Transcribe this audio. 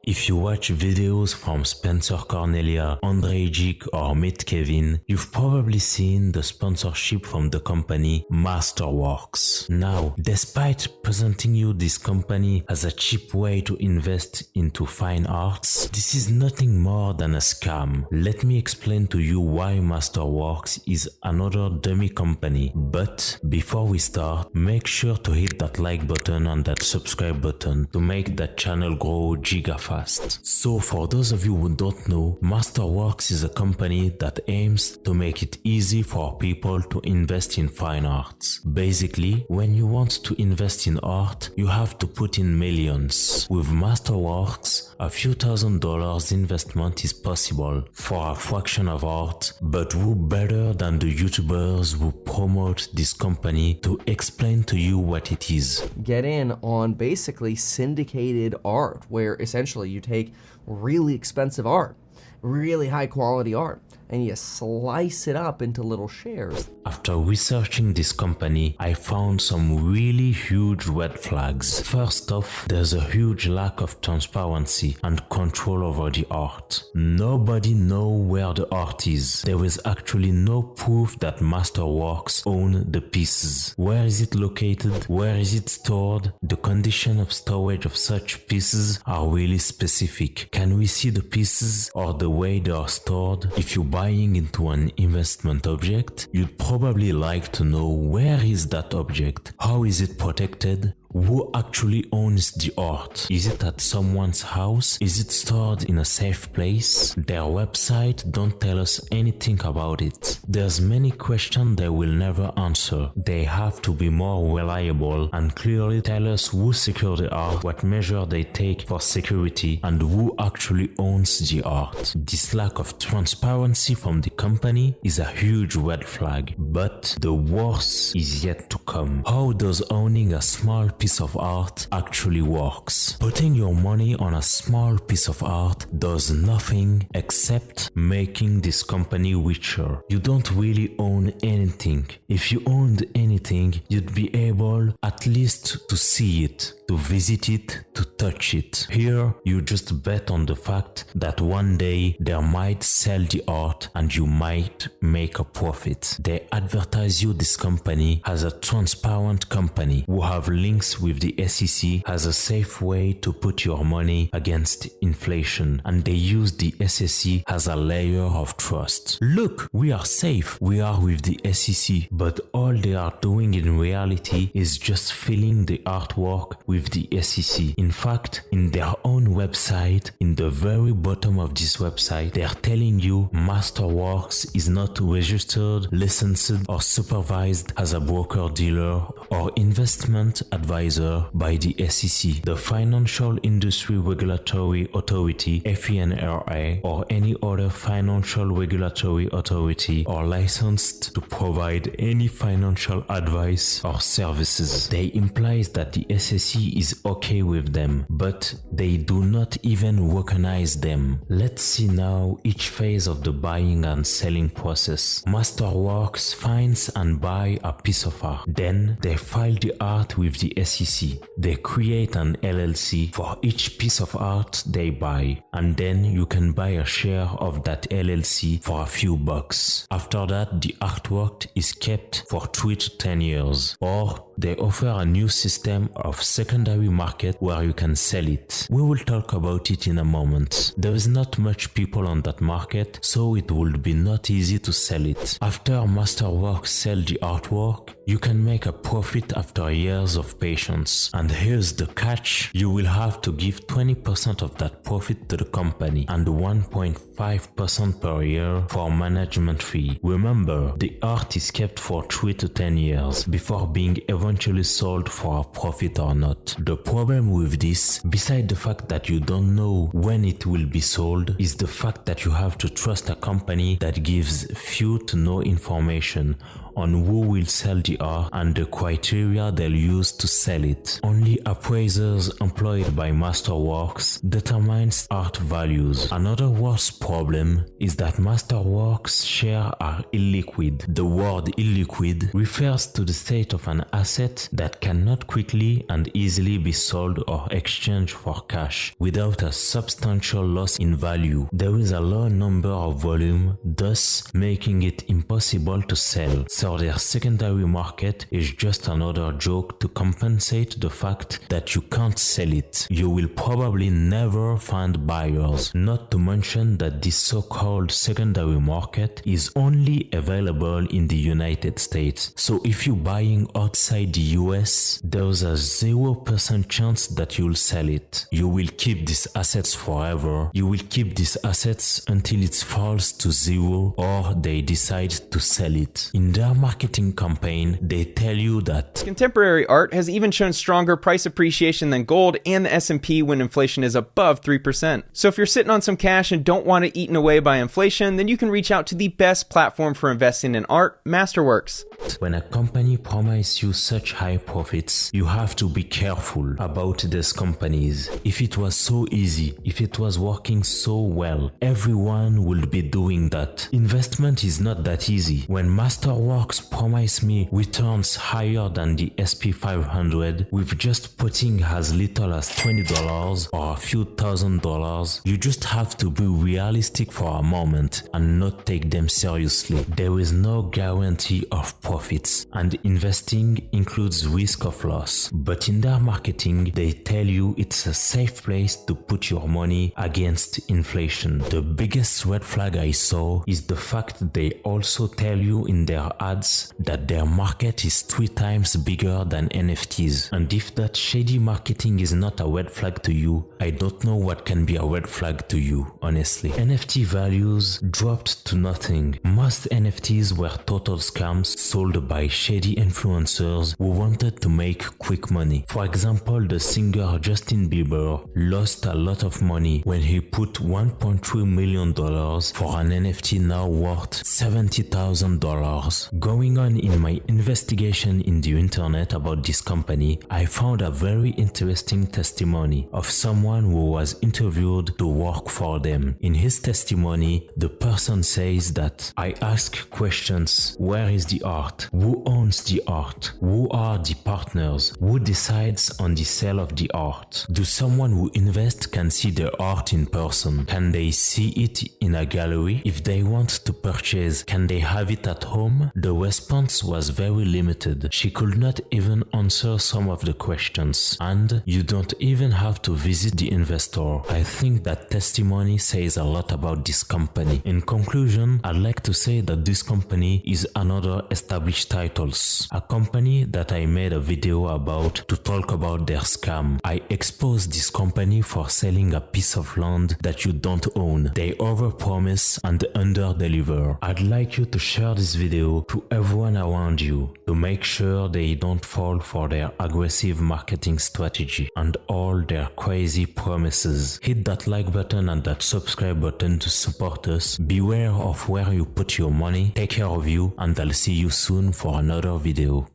If you watch videos from Spencer Cornelia, Andre Jik or Meet Kevin, you've probably seen the sponsorship from the company Masterworks. Now, despite presenting you this company as a cheap way to invest into fine arts, this is nothing more than a scam. Let me explain to you why Masterworks is another dummy company. But before we start, make sure to hit that like button and that subscribe button to make that channel grow giga fast. So for those of you who don't know, Masterworks is a company that aims to make it easy for people to invest in fine arts. Basically, when you want to invest in art, you have to put in millions. With Masterworks, a few $1,000s investment is possible for a fraction of art, but who better than the YouTubers who promote this company to explain to you what it is? Get in on basically syndicated art, where essentially you take really expensive art, really high quality art, and you slice it up into little shares. After researching this company, I found some really huge red flags. First off, there's a huge lack of transparency and control over the art. Nobody knows where the art is. There is actually no proof that Masterworks own the pieces. Where is it located? Where is it stored? The condition of storage of such pieces are really specific. Can we see the pieces or the way they are stored? If you're buying into an investment object, you'd probably like to know where is that object, how is it protected, who actually owns the art. Is it at someone's house? Is it stored in a safe place? Their website don't tell us anything about it. There's many questions they will never answer. They have to be more reliable and clearly tell us who secure the art, what measure they take for security, and who actually owns the art. This lack of transparency from the company is a huge red flag, but the worst is yet to come. How does owning a small piece of art actually works? Putting your money on a small piece of art does nothing except making this company richer. You don't really own anything. If you owned anything, you'd be able at least to see it, to visit it, to touch it. Here, you just bet on the fact that one day they might sell the art and you might make a profit. They advertise you this company as a transparent company who have links with the SEC as a safe way to put your money against inflation, and they use the SEC as a layer of trust. Look, we are safe, we are with the SEC, but all they are doing in reality is just filling the artwork with the SEC. In fact, in their own website, in the very bottom of this website, they are telling you Masterworks is not registered, licensed, or supervised as a broker-dealer or investment advisor by the SEC, the Financial Industry Regulatory Authority (FINRA), or any other financial regulatory authority or licensed to provide any financial advice or services. They implies that the SEC is okay with them, but they do not even recognize them. Let's see now each phase of the buying and selling process. Masterworks finds and buy a piece of art. Then they file the art with the SEC. They create an LLC for each piece of art they buy, and then you can buy a share of that LLC for a few bucks. After that, the artwork is kept for 3 to 10 years, or they offer a new system of secondary market where you can sell it. We will talk about it in a moment. There is not much people on that market, so it would be not easy to sell it. After Masterworks sell the artwork, you can make a profit after years of patience. And here's the catch: you will have to give 20% of that profit to the company and 1.5% per year for management fee. Remember, the art is kept for 3 to 10 years before being eventually sold for a profit or not. The problem with this, beside the fact that you don't know when it will be sold, is the fact that you have to trust a company that gives few to no information on who will sell the art and the criteria they'll use to sell it. Only appraisers employed by Masterworks determines art values. Another worse problem is that Masterworks shares are illiquid. The word illiquid refers to the state of an asset that cannot quickly and easily be sold or exchanged for cash without a substantial loss in value. There is a low number of volume, thus making it impossible to sell. So their secondary market is just another joke to compensate the fact that you can't sell it. You will probably never find buyers, not to mention that this so-called secondary market is only available in the United States. So if you're buying outside the US, there's a 0% chance that you'll sell it. You will keep these assets forever. You will keep these assets until it falls to zero or they decide to sell it. In their marketing campaign, they tell you that contemporary art has even shown stronger price appreciation than gold and the S&P when inflation is above 3%. So if you're sitting on some cash and don't want it eaten away by inflation, then you can reach out to the best platform for investing in art, Masterworks. when a company promises you such high profits, you have to be careful about these companies. If it was so easy, if it was working so well, everyone would be doing that. Investment is not that easy. When Masterworks promised me returns higher than the SP 500 with just putting as little as $20 or a few $1,000s, you just have to be realistic for a moment and not take them seriously. There is no guarantee of profits, and investing includes risk of loss. But in their marketing, they tell you it's a safe place to put your money against inflation. The biggest red flag I saw is the fact they also tell you in their ads that their market is 3 times bigger than NFTs. And if that shady marketing is not a red flag to you, I don't know what can be a red flag to you, honestly. NFT values dropped to nothing. Most NFTs were total scams sold by shady influencers who wanted to make quick money. For example, the singer Justin Bieber lost a lot of money when he put $1.3 million for an NFT now worth $70,000. Going on in my investigation in the internet about this company, I found a very interesting testimony of someone who was interviewed to work for them. In his testimony, the person says that I ask questions: where is the art? Who owns the art? Who are the partners? Who decides on the sale of the art? Do someone who invests can see the art in person? Can they see it in a gallery? If they want to purchase, can they have it at home? The response was very limited. She could not even answer some of the questions, and you don't even have to visit the investor. I think that testimony says a lot about this company. In conclusion, I'd like to say that this company is another established titles, a company that I made a video about to talk about their scam. I exposed this company for selling a piece of land that you don't own. They overpromise and underdeliver. I'd like you to share this video to everyone around you to make sure they don't fall for their aggressive marketing strategy and all their crazy promises. Hit that like button and that subscribe button to support us. Beware of where you put your money. Take care of you, and I'll see you soon for another video.